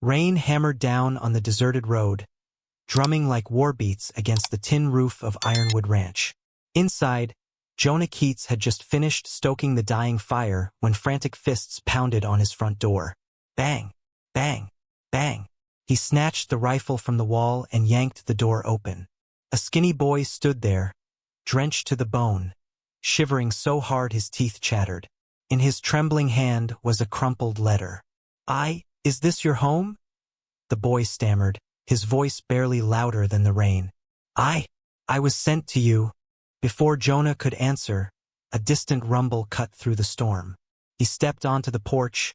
Rain hammered down on the deserted road, drumming like war beats against the tin roof of Ironwood Ranch. Inside, Jonah Keats had just finished stoking the dying fire when frantic fists pounded on his front door. Bang! Bang! Bang! He snatched the rifle from the wall and yanked the door open. A skinny boy stood there, drenched to the bone, shivering so hard his teeth chattered. In his trembling hand was a crumpled letter. Is this your home? The boy stammered, his voice barely louder than the rain. I was sent to you. Before Jonah could answer, a distant rumble cut through the storm. He stepped onto the porch,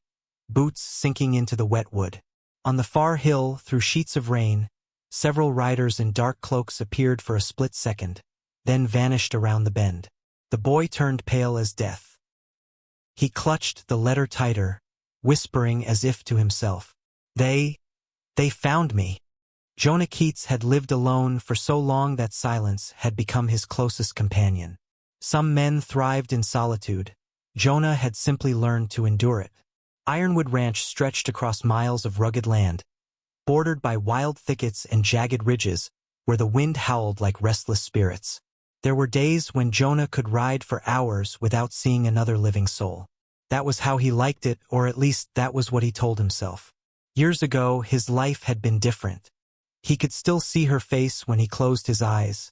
boots sinking into the wet wood. On the far hill, through sheets of rain, several riders in dark cloaks appeared for a split second, then vanished around the bend. The boy turned pale as death. He clutched the letter tighter, whispering as if to himself, They found me. Jonah Keats had lived alone for so long that silence had become his closest companion. Some men thrived in solitude. Jonah had simply learned to endure it. Ironwood Ranch stretched across miles of rugged land, bordered by wild thickets and jagged ridges, where the wind howled like restless spirits. There were days when Jonah could ride for hours without seeing another living soul. That was how he liked it, or at least that was what he told himself. Years ago, his life had been different. He could still see her face when he closed his eyes.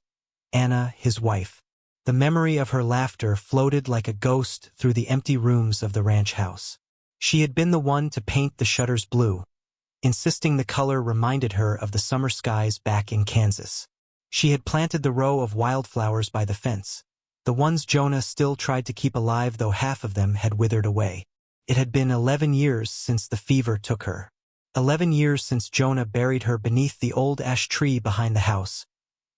Anna, his wife. The memory of her laughter floated like a ghost through the empty rooms of the ranch house. She had been the one to paint the shutters blue, insisting the color reminded her of the summer skies back in Kansas. She had planted the row of wildflowers by the fence, the ones Jonah still tried to keep alive though half of them had withered away. It had been 11 years since the fever took her. 11 years since Jonah buried her beneath the old ash tree behind the house,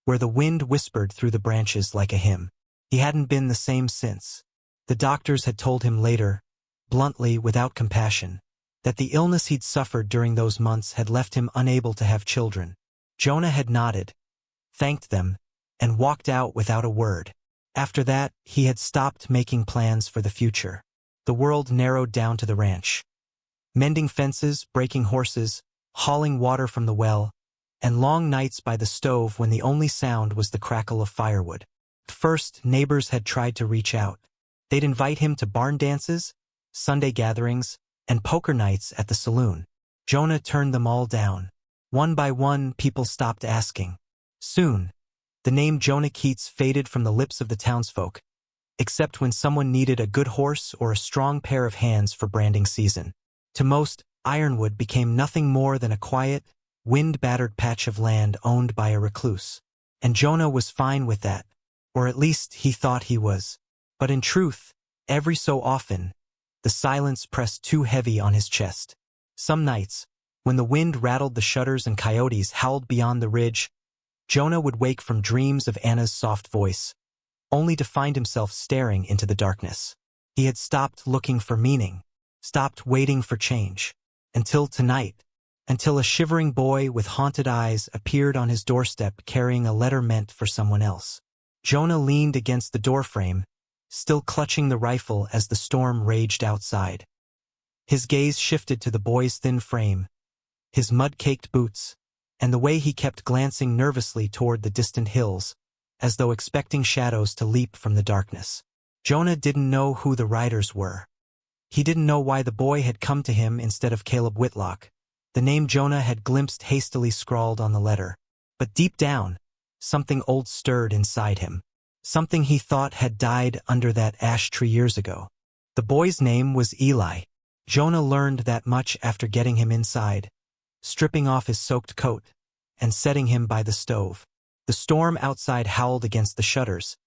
where the wind whispered through the branches like a hymn. He hadn't been the same since. The doctors had told him later, bluntly, without compassion, that the illness he'd suffered during those months had left him unable to have children. Jonah had nodded, thanked them, and walked out without a word. After that, he had stopped making plans for the future. The world narrowed down to the ranch. Mending fences, breaking horses, hauling water from the well, and long nights by the stove when the only sound was the crackle of firewood. First, neighbors had tried to reach out. They'd invite him to barn dances, Sunday gatherings, and poker nights at the saloon. Jonah turned them all down. One by one, people stopped asking. Soon, the name Jonah Keats faded from the lips of the townsfolk, except when someone needed a good horse or a strong pair of hands for branding season. To most, Ironwood became nothing more than a quiet, wind-battered patch of land owned by a recluse. And Jonah was fine with that, or at least he thought he was. But in truth, every so often, the silence pressed too heavy on his chest. Some nights, when the wind rattled the shutters and coyotes howled beyond the ridge, Jonah would wake from dreams of Anna's soft voice, only to find himself staring into the darkness. He had stopped looking for meaning, stopped waiting for change, until tonight, until a shivering boy with haunted eyes appeared on his doorstep carrying a letter meant for someone else. Jonah leaned against the doorframe, still clutching the rifle as the storm raged outside. His gaze shifted to the boy's thin frame, his mud-caked boots, and the way he kept glancing nervously toward the distant hills, as though expecting shadows to leap from the darkness. Jonah didn't know who the riders were. He didn't know why the boy had come to him instead of Caleb Whitlock, the name Jonah had glimpsed hastily scrawled on the letter. But deep down, something old stirred inside him. Something he thought had died under that ash tree years ago. The boy's name was Eli. Jonah learned that much after getting him inside, stripping off his soaked coat, and setting him by the stove. The storm outside howled against the shutters,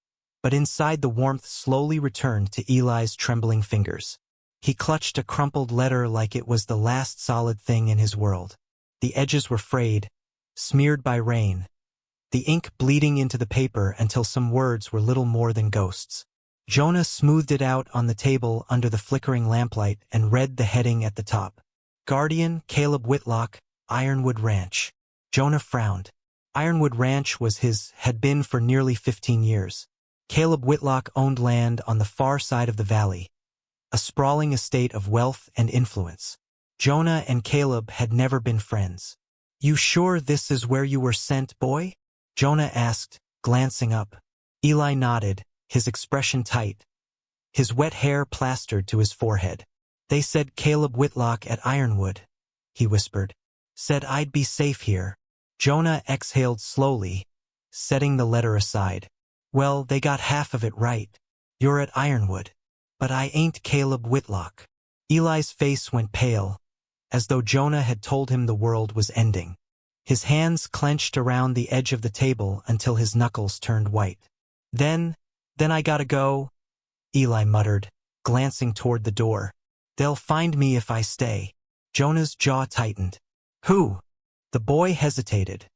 but inside the warmth slowly returned to Eli's trembling fingers. He clutched a crumpled letter like it was the last solid thing in his world. The edges were frayed, smeared by rain, the ink bleeding into the paper until some words were little more than ghosts. Jonah smoothed it out on the table under the flickering lamplight and read the heading at the top. Guardian, Caleb Whitlock, Ironwood Ranch. Jonah frowned. Ironwood Ranch had been for nearly 15 years. Caleb Whitlock owned land on the far side of the valley, a sprawling estate of wealth and influence. Jonah and Caleb had never been friends. "You sure this is where you were sent, boy?" Jonah asked, glancing up. Eli nodded, his expression tight, his wet hair plastered to his forehead. "They said Caleb Whitlock at Ironwood," he whispered. "Said I'd be safe here." Jonah exhaled slowly, setting the letter aside. "Well, they got half of it right. You're at Ironwood. But I ain't Caleb Whitlock." Eli's face went pale, as though Jonah had told him the world was ending. His hands clenched around the edge of the table until his knuckles turned white. Then I gotta go," Eli muttered, glancing toward the door. "They'll find me if I stay." Jonah's jaw tightened. "Who?" The boy hesitated,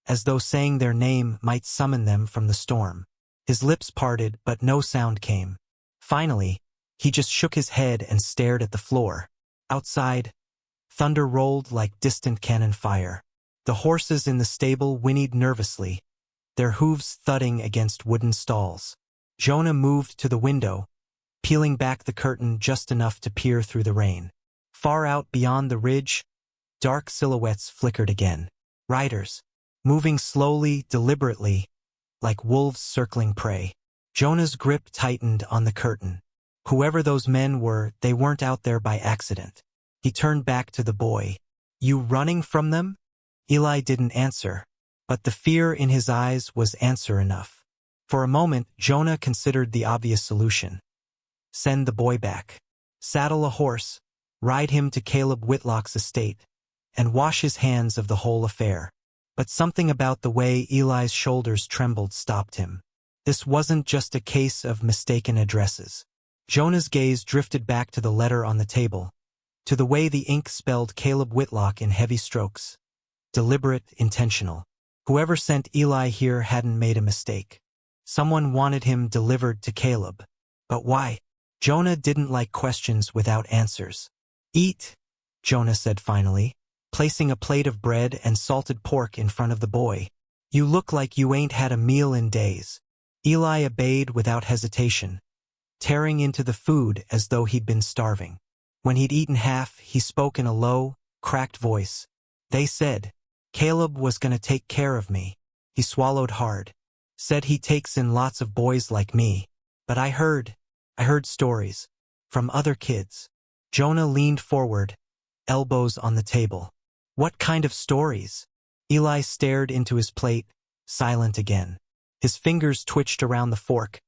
as though saying their name might summon them from the storm. His lips parted, but no sound came. Finally, he just shook his head and stared at the floor. Outside, thunder rolled like distant cannon fire. The horses in the stable whinnied nervously, their hooves thudding against wooden stalls. Jonah moved to the window, peeling back the curtain just enough to peer through the rain. Far out beyond the ridge, dark silhouettes flickered again. Riders, moving slowly, deliberately, like wolves circling prey. Jonah's grip tightened on the curtain. Whoever those men were, they weren't out there by accident. He turned back to the boy. "You running from them?" Eli didn't answer, but the fear in his eyes was answer enough. For a moment, Jonah considered the obvious solution. Send the boy back. Saddle a horse, ride him to Caleb Whitlock's estate, and wash his hands of the whole affair. But something about the way Eli's shoulders trembled stopped him. This wasn't just a case of mistaken addresses. Jonah's gaze drifted back to the letter on the table, to the way the ink spelled Caleb Whitlock in heavy strokes. Deliberate, intentional. Whoever sent Eli here hadn't made a mistake. Someone wanted him delivered to Caleb. But why? Jonah didn't like questions without answers. "Eat," Jonah said finally, placing a plate of bread and salted pork in front of the boy. "You look like you ain't had a meal in days." Eli obeyed without hesitation, tearing into the food as though he'd been starving. When he'd eaten half, he spoke in a low, cracked voice. "They said Caleb was gonna take care of me." He swallowed hard. "Said he takes in lots of boys like me. But I heard stories. From other kids." Jonah leaned forward, elbows on the table. "What kind of stories?" Eli stared into his plate, silent again. His fingers twitched around the fork,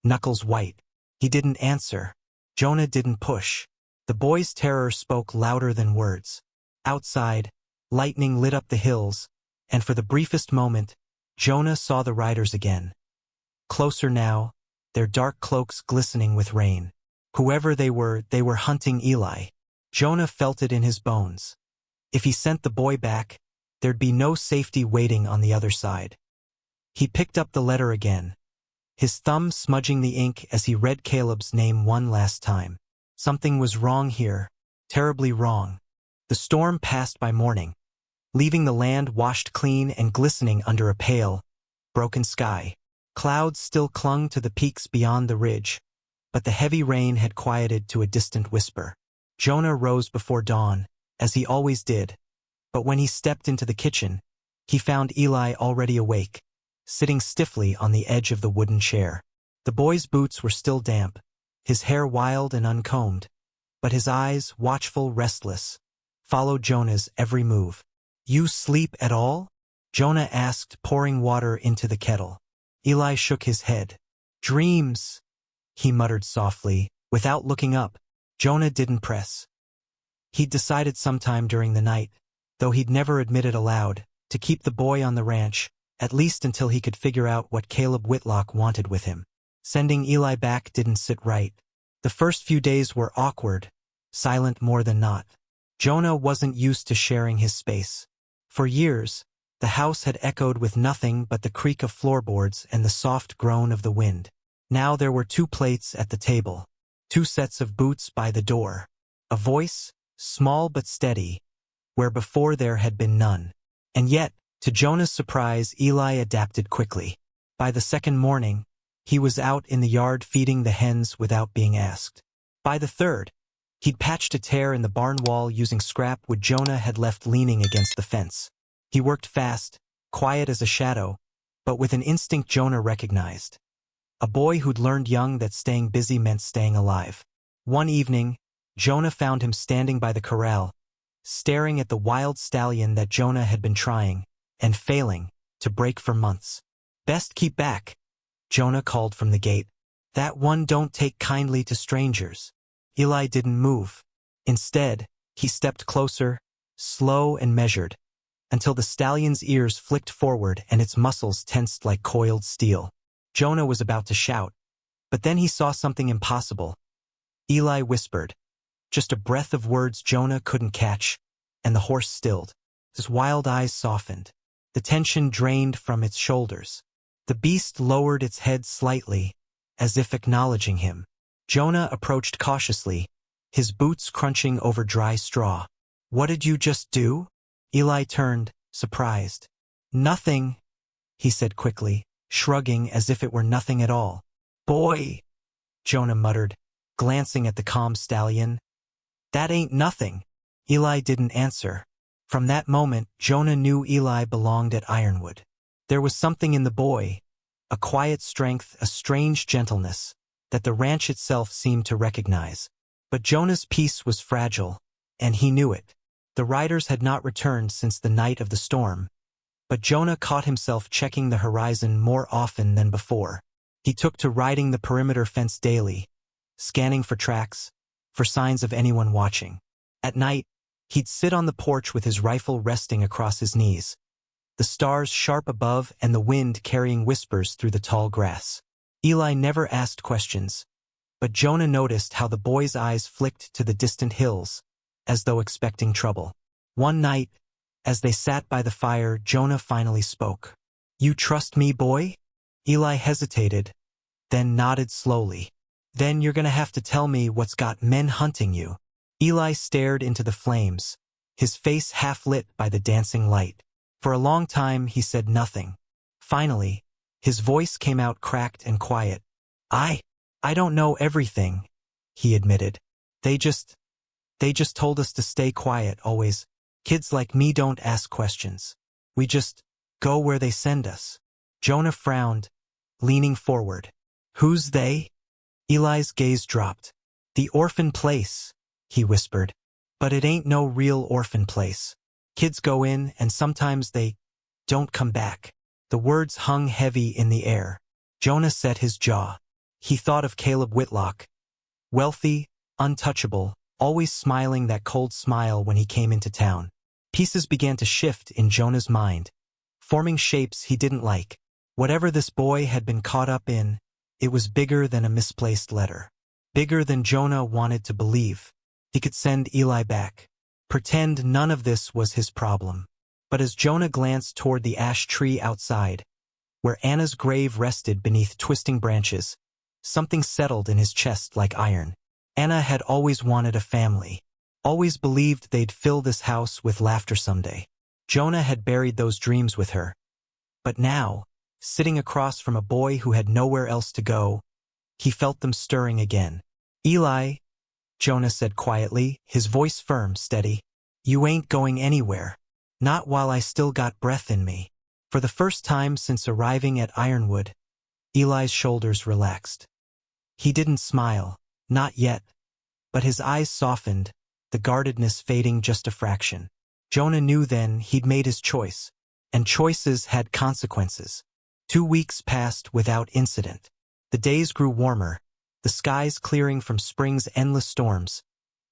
knuckles white. He didn't answer. Jonah didn't push. The boy's terror spoke louder than words. Outside, lightning lit up the hills, and for the briefest moment, Jonah saw the riders again. Closer now, their dark cloaks glistening with rain. Whoever they were hunting Eli. Jonah felt it in his bones. If he sent the boy back, there'd be no safety waiting on the other side. He picked up the letter again, his thumb smudging the ink as he read Caleb's name one last time. Something was wrong here, terribly wrong. The storm passed by morning, leaving the land washed clean and glistening under a pale, broken sky. Clouds still clung to the peaks beyond the ridge, but the heavy rain had quieted to a distant whisper. Jonah rose before dawn, as he always did, but when he stepped into the kitchen, he found Eli already awake, sitting stiffly on the edge of the wooden chair. The boy's boots were still damp, his hair wild and uncombed, but his eyes, watchful, restless, followed Jonah's every move. "You sleep at all?" Jonah asked, pouring water into the kettle. Eli shook his head. "Dreams," he muttered softly, without looking up. Jonah didn't press. He'd decided sometime during the night, though he'd never admit it aloud, to keep the boy on the ranch, at least until he could figure out what Caleb Whitlock wanted with him. Sending Eli back didn't sit right. The first few days were awkward, silent more than not. Jonah wasn't used to sharing his space. For years, the house had echoed with nothing but the creak of floorboards and the soft groan of the wind. Now there were 2 plates at the table, 2 sets of boots by the door, a voice, small but steady, where before there had been none. And yet, to Jonah's surprise, Eli adapted quickly. By the second morning, he was out in the yard feeding the hens without being asked. By the third, He'd patched a tear in the barn wall using scrap wood Jonah had left leaning against the fence. He worked fast, quiet as a shadow, but with an instinct Jonah recognized. A boy who'd learned young that staying busy meant staying alive. One evening, Jonah found him standing by the corral, staring at the wild stallion that Jonah had been trying, and failing, to break for months. "Best keep back," Jonah called from the gate. "That one don't take kindly to strangers." Eli didn't move. Instead, he stepped closer, slow and measured, until the stallion's ears flicked forward and its muscles tensed like coiled steel. Jonah was about to shout, but then he saw something impossible. Eli whispered, just a breath of words Jonah couldn't catch, and the horse stilled. His wild eyes softened. The tension drained from its shoulders. The beast lowered its head slightly, as if acknowledging him. Jonah approached cautiously, his boots crunching over dry straw. "What did you just do?" Eli turned, surprised. "Nothing," he said quickly, shrugging as if it were nothing at all. "Boy," Jonah muttered, glancing at the calm stallion. "That ain't nothing." Eli didn't answer. From that moment, Jonah knew Eli belonged at Ironwood. There was something in the boy, a quiet strength, a strange gentleness, that the ranch itself seemed to recognize. But Jonah's peace was fragile, and he knew it. The riders had not returned since the night of the storm, but Jonah caught himself checking the horizon more often than before. He took to riding the perimeter fence daily, scanning for tracks, for signs of anyone watching. At night, he'd sit on the porch with his rifle resting across his knees, the stars sharp above and the wind carrying whispers through the tall grass. Eli never asked questions, but Jonah noticed how the boy's eyes flicked to the distant hills, as though expecting trouble. One night, as they sat by the fire, Jonah finally spoke. "You trust me, boy?" Eli hesitated, then nodded slowly. "Then you're gonna have to tell me what's got men hunting you." Eli stared into the flames, his face half lit by the dancing light. For a long time he said nothing. Finally, his voice came out cracked and quiet. I don't know everything," he admitted. They just told us to stay quiet always. Kids like me don't ask questions. We just go where they send us." Jonah frowned, leaning forward. "Who's they?" Eli's gaze dropped. "The orphan place," he whispered. "But it ain't no real orphan place. Kids go in and sometimes they don't come back." The words hung heavy in the air. Jonah set his jaw. He thought of Caleb Whitlock. Wealthy, untouchable, always smiling that cold smile when he came into town. Pieces began to shift in Jonah's mind, forming shapes he didn't like. Whatever this boy had been caught up in, it was bigger than a misplaced letter. Bigger than Jonah wanted to believe. He could send Eli back. Pretend none of this was his problem. But as Jonah glanced toward the ash tree outside, where Anna's grave rested beneath twisting branches, something settled in his chest like iron. Anna had always wanted a family, always believed they'd fill this house with laughter someday. Jonah had buried those dreams with her. But now, sitting across from a boy who had nowhere else to go, he felt them stirring again. "Eli," Jonah said quietly, his voice firm, steady, "you ain't going anywhere. Not while I still got breath in me." For the first time since arriving at Ironwood, Eli's shoulders relaxed. He didn't smile, not yet, but his eyes softened, the guardedness fading just a fraction. Jonah knew then he'd made his choice, and choices had consequences. 2 weeks passed without incident. The days grew warmer, the skies clearing from spring's endless storms,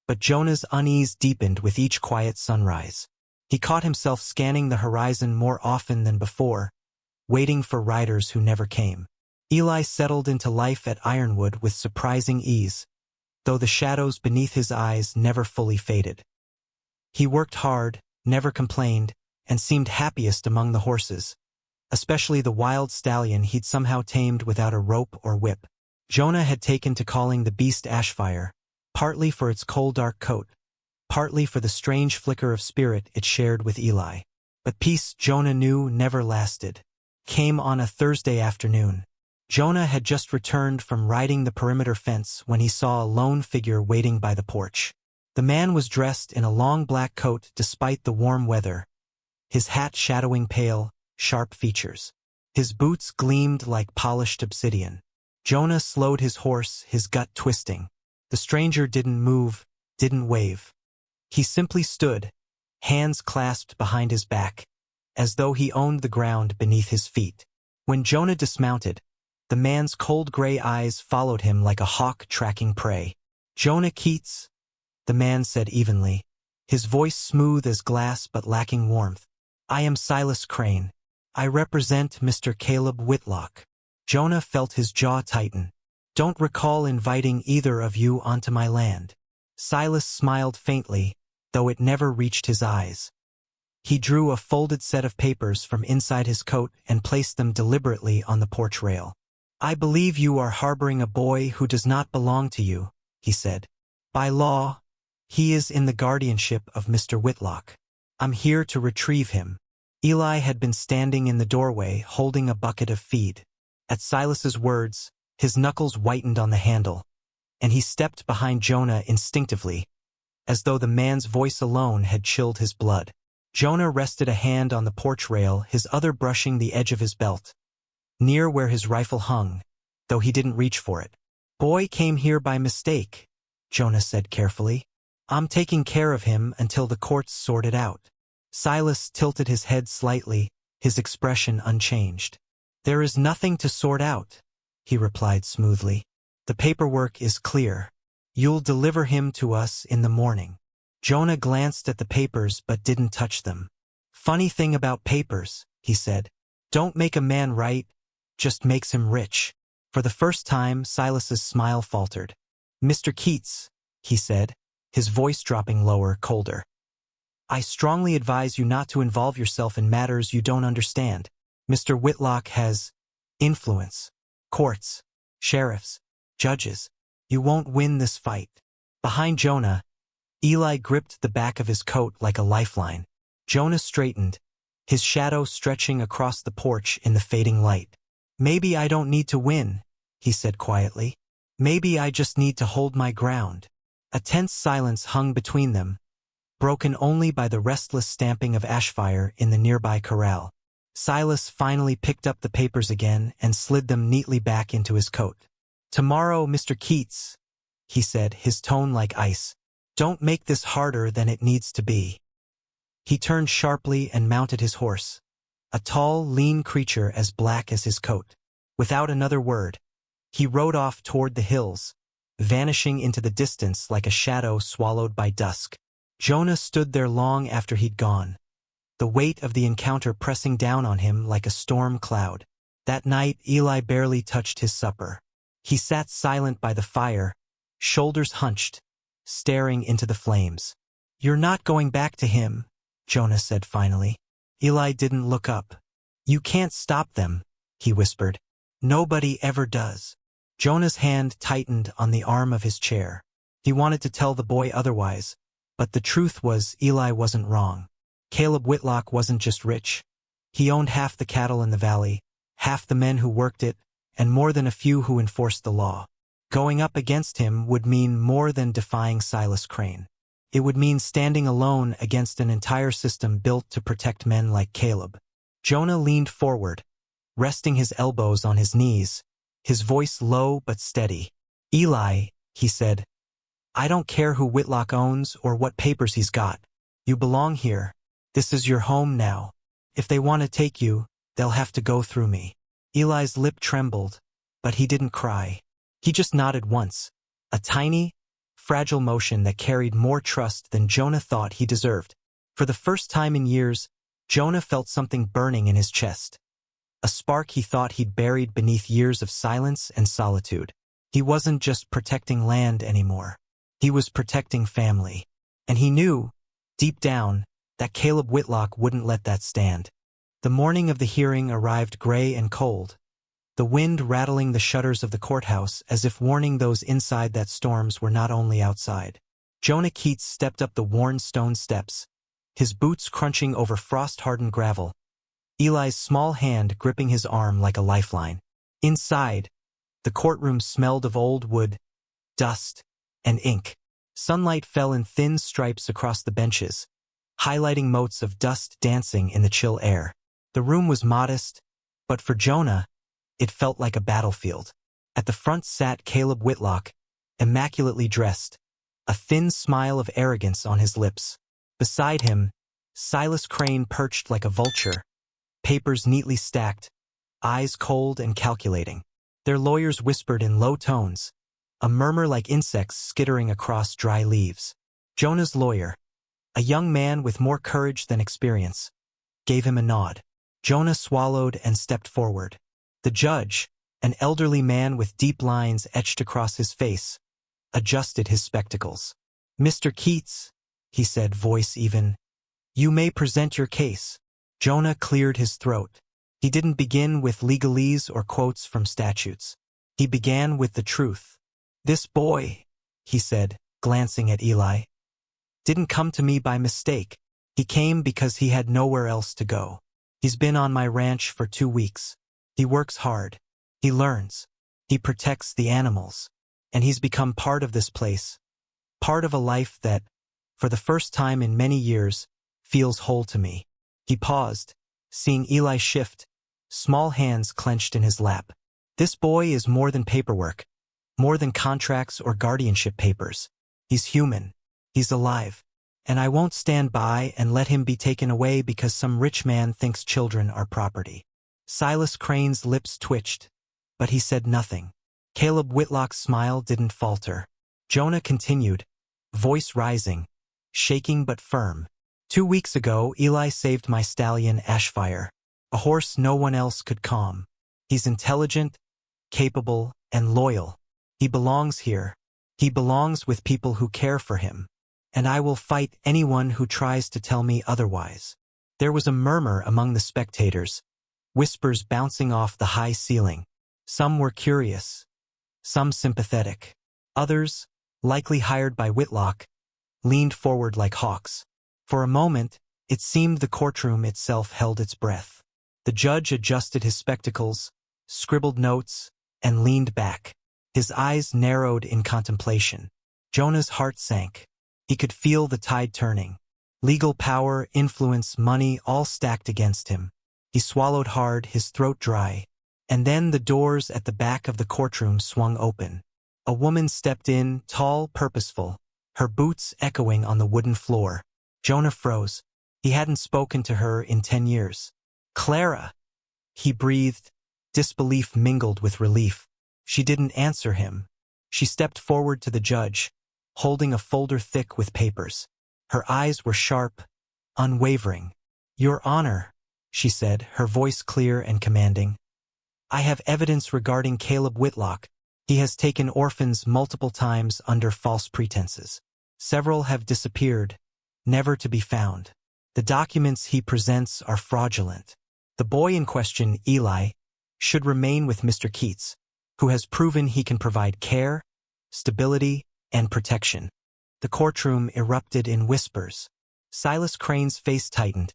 but Jonah's unease deepened with each quiet sunrise. He caught himself scanning the horizon more often than before, waiting for riders who never came. Eli settled into life at Ironwood with surprising ease, though the shadows beneath his eyes never fully faded. He worked hard, never complained, and seemed happiest among the horses, especially the wild stallion he'd somehow tamed without a rope or whip. Jonah had taken to calling the beast Ashfire, partly for its coal dark coat, partly for the strange flicker of spirit it shared with Eli. But peace, Jonah knew, never lasted. Came on a Thursday afternoon. Jonah had just returned from riding the perimeter fence when he saw a lone figure waiting by the porch. The man was dressed in a long black coat despite the warm weather, his hat shadowing pale, sharp features. His boots gleamed like polished obsidian. Jonah slowed his horse, his gut twisting. The stranger didn't move, didn't wave. He simply stood, hands clasped behind his back, as though he owned the ground beneath his feet. When Jonah dismounted, the man's cold gray eyes followed him like a hawk tracking prey. "Jonah Keats," the man said evenly, his voice smooth as glass but lacking warmth. "I am Silas Crane. I represent Mr. Caleb Whitlock." Jonah felt his jaw tighten. "Don't recall inviting either of you onto my land." Silas smiled faintly, though it never reached his eyes. He drew a folded set of papers from inside his coat and placed them deliberately on the porch rail. "I believe you are harboring a boy who does not belong to you," he said. "By law, he is in the guardianship of Mr. Whitlock. I'm here to retrieve him." Eli had been standing in the doorway holding a bucket of feed. At Silas's words, his knuckles whitened on the handle, and he stepped behind Jonah instinctively, as though the man's voice alone had chilled his blood. Jonah rested a hand on the porch rail, his other brushing the edge of his belt, near where his rifle hung, though he didn't reach for it. "Boy came here by mistake," Jonah said carefully. "I'm taking care of him until the courts sort it out." Silas tilted his head slightly, his expression unchanged. "There is nothing to sort out," he replied smoothly. "The paperwork is clear. You'll deliver him to us in the morning." Jonah glanced at the papers but didn't touch them. "Funny thing about papers," he said. "Don't make a man right, just makes him rich." For the first time, Silas's smile faltered. "Mr. Keats," he said, his voice dropping lower, colder. "I strongly advise you not to involve yourself in matters you don't understand. Mr. Whitlock has influence. Courts, sheriffs, judges. You won't win this fight." Behind Jonah, Eli gripped the back of his coat like a lifeline. Jonah straightened, his shadow stretching across the porch in the fading light. "Maybe I don't need to win," he said quietly. "Maybe I just need to hold my ground." A tense silence hung between them, broken only by the restless stamping of ashfire in the nearby corral. Silas finally picked up the papers again and slid them neatly back into his coat. "Tomorrow, Mr. Keats," he said, his tone like ice. "Don't make this harder than it needs to be." He turned sharply and mounted his horse, a tall, lean creature as black as his coat. Without another word, he rode off toward the hills, vanishing into the distance like a shadow swallowed by dusk. Jonah stood there long after he'd gone, the weight of the encounter pressing down on him like a storm cloud. That night, Eli barely touched his supper. He sat silent by the fire, shoulders hunched, staring into the flames. "You're not going back to him," Jonah said finally. Eli didn't look up. "You can't stop them," he whispered. "Nobody ever does." Jonah's hand tightened on the arm of his chair. He wanted to tell the boy otherwise, but the truth was Eli wasn't wrong. Caleb Whitlock wasn't just rich. He owned half the cattle in the valley, half the men who worked it, and more than a few who enforced the law. Going up against him would mean more than defying Silas Crane. It would mean standing alone against an entire system built to protect men like Caleb. Jonah leaned forward, resting his elbows on his knees, his voice low but steady. "Eli," he said, "I don't care who Whitlock owns or what papers he's got. You belong here. This is your home now. If they want to take you, they'll have to go through me." Eli's lip trembled, but he didn't cry. He just nodded once, a tiny, fragile motion that carried more trust than Jonah thought he deserved. For the first time in years, Jonah felt something burning in his chest. A spark he thought he'd buried beneath years of silence and solitude. He wasn't just protecting land anymore. He was protecting family. And he knew, deep down, that Caleb Whitlock wouldn't let that stand. The morning of the hearing arrived gray and cold, the wind rattling the shutters of the courthouse as if warning those inside that storms were not only outside. Jonah Keats stepped up the worn stone steps, his boots crunching over frost-hardened gravel, Eli's small hand gripping his arm like a lifeline. Inside, the courtroom smelled of old wood, dust, and ink. Sunlight fell in thin stripes across the benches, highlighting motes of dust dancing in the chill air. The room was modest, but for Jonah, it felt like a battlefield. At the front sat Caleb Whitlock, immaculately dressed, a thin smile of arrogance on his lips. Beside him, Silas Crane perched like a vulture, papers neatly stacked, eyes cold and calculating. Their lawyers whispered in low tones, a murmur like insects skittering across dry leaves. Jonah's lawyer, a young man with more courage than experience, gave him a nod. Jonah swallowed and stepped forward. The judge, an elderly man with deep lines etched across his face, adjusted his spectacles. "Mr. Keats," he said, voice even, "you may present your case." Jonah cleared his throat. He didn't begin with legalese or quotes from statutes. He began with the truth. "This boy," he said, glancing at Eli, "didn't come to me by mistake. He came because he had nowhere else to go. He's been on my ranch for 2 weeks. He works hard. He learns. He protects the animals. And he's become part of this place, part of a life that, for the first time in many years, feels whole to me." He paused, seeing Eli shift, small hands clenched in his lap. "This boy is more than paperwork, more than contracts or guardianship papers. He's human. He's alive. And I won't stand by and let him be taken away because some rich man thinks children are property." Silas Crane's lips twitched, but he said nothing. Caleb Whitlock's smile didn't falter. Jonah continued, voice rising, shaking but firm. "2 weeks ago, Eli saved my stallion Ashfire, a horse no one else could calm. He's intelligent, capable, and loyal. He belongs here. He belongs with people who care for him. And I will fight anyone who tries to tell me otherwise." There was a murmur among the spectators, whispers bouncing off the high ceiling. Some were curious, some sympathetic. Others, likely hired by Whitlock, leaned forward like hawks. For a moment, it seemed the courtroom itself held its breath. The judge adjusted his spectacles, scribbled notes, and leaned back. His eyes narrowed in contemplation. Jonah's heart sank. He could feel the tide turning. Legal power, influence, money, all stacked against him. He swallowed hard, his throat dry. And then the doors at the back of the courtroom swung open. A woman stepped in, tall, purposeful, her boots echoing on the wooden floor. Jonah froze. He hadn't spoken to her in 10 years. "Clara!" he breathed, disbelief mingled with relief. She didn't answer him. She stepped forward to the judge, holding a folder thick with papers. Her eyes were sharp, unwavering. "Your Honor," she said, her voice clear and commanding, "I have evidence regarding Caleb Whitlock. He has taken orphans multiple times under false pretenses. Several have disappeared, never to be found. The documents he presents are fraudulent. The boy in question, Eli, should remain with Mr. Keats, who has proven he can provide care, stability, and protection." The courtroom erupted in whispers. Silas Crane's face tightened.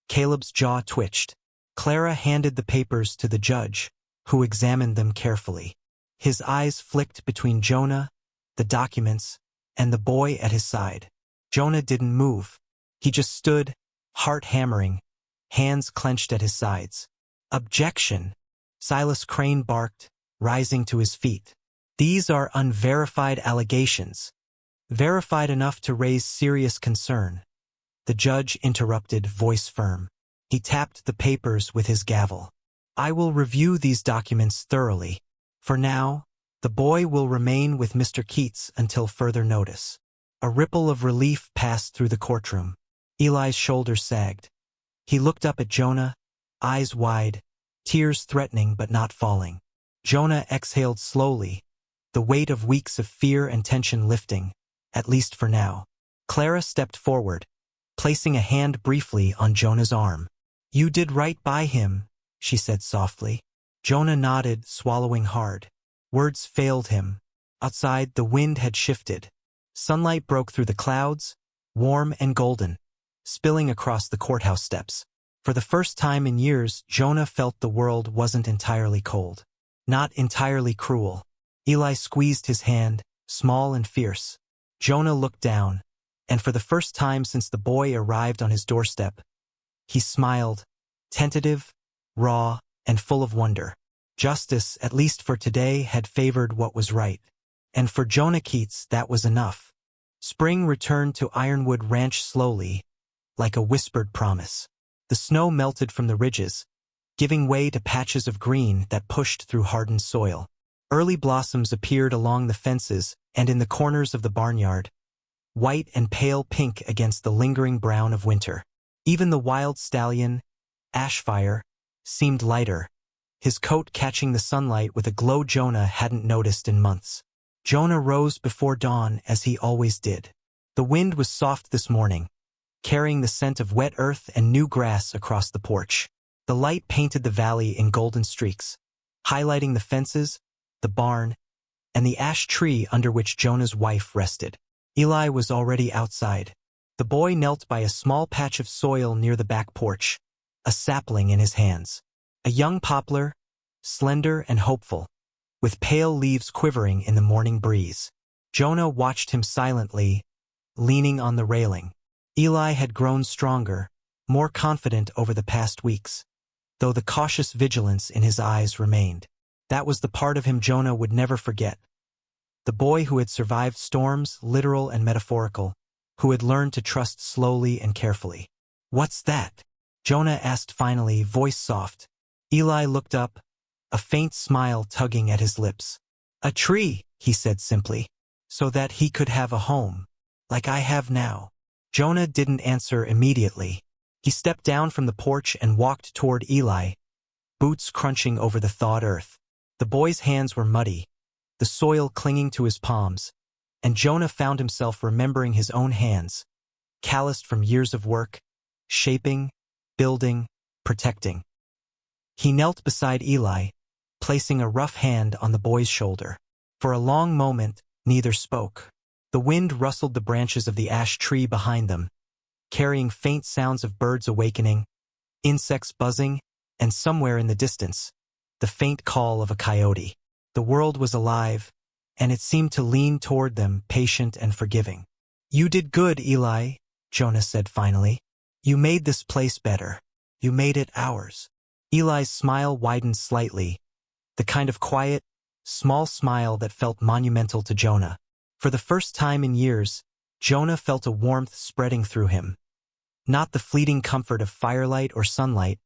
Caleb's jaw twitched. Clara handed the papers to the judge, who examined them carefully. His eyes flicked between Jonah, the documents, and the boy at his side. Jonah didn't move. He just stood, heart hammering, hands clenched at his sides. "Objection!" Silas Crane barked, rising to his feet. "These are unverified allegations, verified enough to raise serious concern." The judge interrupted, voice firm. He tapped the papers with his gavel. "I will review these documents thoroughly. For now, the boy will remain with Mr. Keats until further notice." A ripple of relief passed through the courtroom. Eli's shoulders sagged. He looked up at Jonah, eyes wide, tears threatening but not falling. Jonah exhaled slowly, the weight of weeks of fear and tension lifting, at least for now. Clara stepped forward, placing a hand briefly on Jonah's arm. "You did right by him," she said softly. Jonah nodded, swallowing hard. Words failed him. Outside, the wind had shifted. Sunlight broke through the clouds, warm and golden, spilling across the courthouse steps. For the first time in years, Jonah felt the world wasn't entirely cold. Not entirely cruel. Eli squeezed his hand, small and fierce. Jonah looked down, and for the first time since the boy arrived on his doorstep, he smiled, tentative, raw, and full of wonder. Justice, at least for today, had favored what was right. And for Jonah Keats, that was enough. Spring returned to Ironwood Ranch slowly, like a whispered promise. The snow melted from the ridges, giving way to patches of green that pushed through hardened soil. Early blossoms appeared along the fences and in the corners of the barnyard, white and pale pink against the lingering brown of winter. Even the wild stallion, Ashfire, seemed lighter, his coat catching the sunlight with a glow Jonah hadn't noticed in months. Jonah rose before dawn as he always did. The wind was soft this morning, carrying the scent of wet earth and new grass across the porch. The light painted the valley in golden streaks, highlighting the fences, the barn, and the ash tree under which Jonah's wife rested. Eli was already outside. The boy knelt by a small patch of soil near the back porch, a sapling in his hands. A young poplar, slender and hopeful, with pale leaves quivering in the morning breeze. Jonah watched him silently, leaning on the railing. Eli had grown stronger, more confident over the past weeks, though the cautious vigilance in his eyes remained. That was the part of him Jonah would never forget. The boy who had survived storms, literal and metaphorical, who had learned to trust slowly and carefully. "What's that?" Jonah asked finally, voice soft. Eli looked up, a faint smile tugging at his lips. "A tree," he said simply, "so that he could have a home, like I have now." Jonah didn't answer immediately. He stepped down from the porch and walked toward Eli, boots crunching over the thawed earth. The boy's hands were muddy, the soil clinging to his palms, and Jonah found himself remembering his own hands, calloused from years of work, shaping, building, protecting. He knelt beside Eli, placing a rough hand on the boy's shoulder. For a long moment, neither spoke. The wind rustled the branches of the ash tree behind them, carrying faint sounds of birds awakening, insects buzzing, and somewhere in the distance, the faint call of a coyote. The world was alive, and it seemed to lean toward them, patient and forgiving. "You did good, Eli," Jonah said finally. "You made this place better. You made it ours." Eli's smile widened slightly, the kind of quiet, small smile that felt monumental to Jonah. For the first time in years, Jonah felt a warmth spreading through him. Not the fleeting comfort of firelight or sunlight,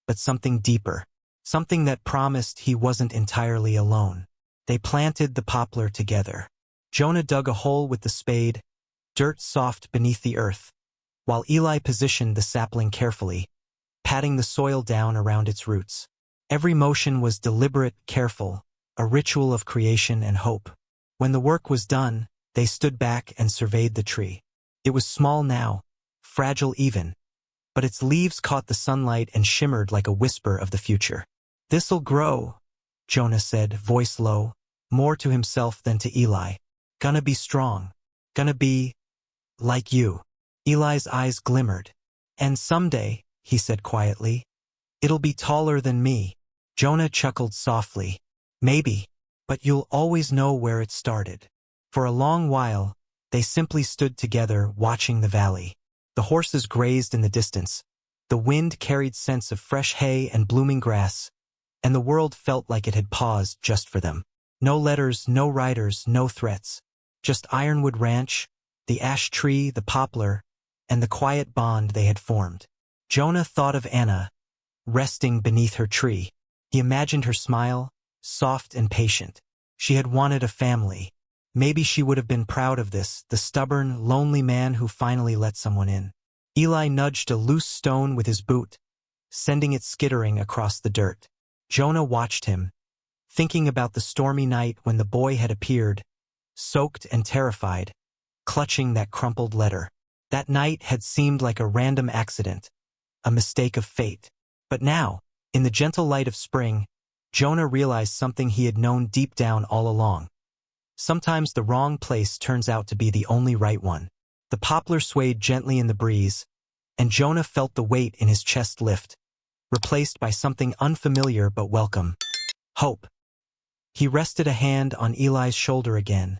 but something deeper, something that promised he wasn't entirely alone. They planted the poplar together. Jonah dug a hole with the spade, dirt soft beneath the earth, while Eli positioned the sapling carefully, patting the soil down around its roots. Every motion was deliberate, careful, a ritual of creation and hope. When the work was done, they stood back and surveyed the tree. It was small now, fragile even, but its leaves caught the sunlight and shimmered like a whisper of the future. "This'll grow," Jonah said, voice low, more to himself than to Eli. "Gonna be strong. Gonna be like you." Eli's eyes glimmered. "And someday," he said quietly, "it'll be taller than me." Jonah chuckled softly. "Maybe, but you'll always know where it started." For a long while, they simply stood together watching the valley. The horses grazed in the distance. The wind carried scents of fresh hay and blooming grass, and the world felt like it had paused just for them. No letters, no riders, no threats. Just Ironwood Ranch, the ash tree, the poplar, and the quiet bond they had formed. Jonah thought of Anna, resting beneath her tree. He imagined her smile, soft and patient. She had wanted a family. Maybe she would have been proud of this, the stubborn, lonely man who finally let someone in. Eli nudged a loose stone with his boot, sending it skittering across the dirt. Jonah watched him, thinking about the stormy night when the boy had appeared, soaked and terrified, clutching that crumpled letter. That night had seemed like a random accident, a mistake of fate. But now, in the gentle light of spring, Jonah realized something he had known deep down all along. Sometimes the wrong place turns out to be the only right one. The poplar swayed gently in the breeze, and Jonah felt the weight in his chest lift, replaced by something unfamiliar but welcome. Hope. He rested a hand on Eli's shoulder again,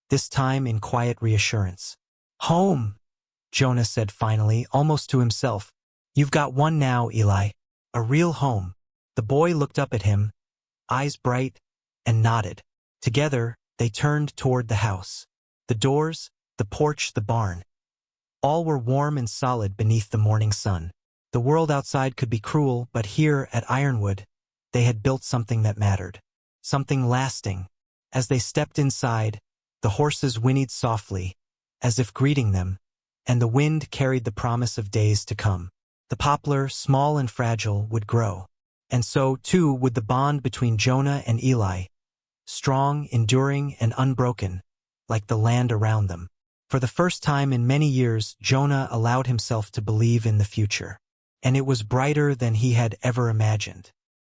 this time in quiet reassurance. "Home," Jonah said finally, almost to himself. "You've got one now, Eli. A real home." The boy looked up at him, eyes bright, and nodded. Together, they turned toward the house. The doors, the porch, the barn. All were warm and solid beneath the morning sun. The world outside could be cruel, but here at Ironwood, they had built something that mattered. Something lasting. As they stepped inside, the horses whinnied softly, as if greeting them, and the wind carried the promise of days to come. The poplar, small and fragile, would grow. And so, too, would the bond between Jonah and Eli, strong, enduring, and unbroken, like the land around them. For the first time in many years, Jonah allowed himself to believe in the future. And it was brighter than he had ever imagined.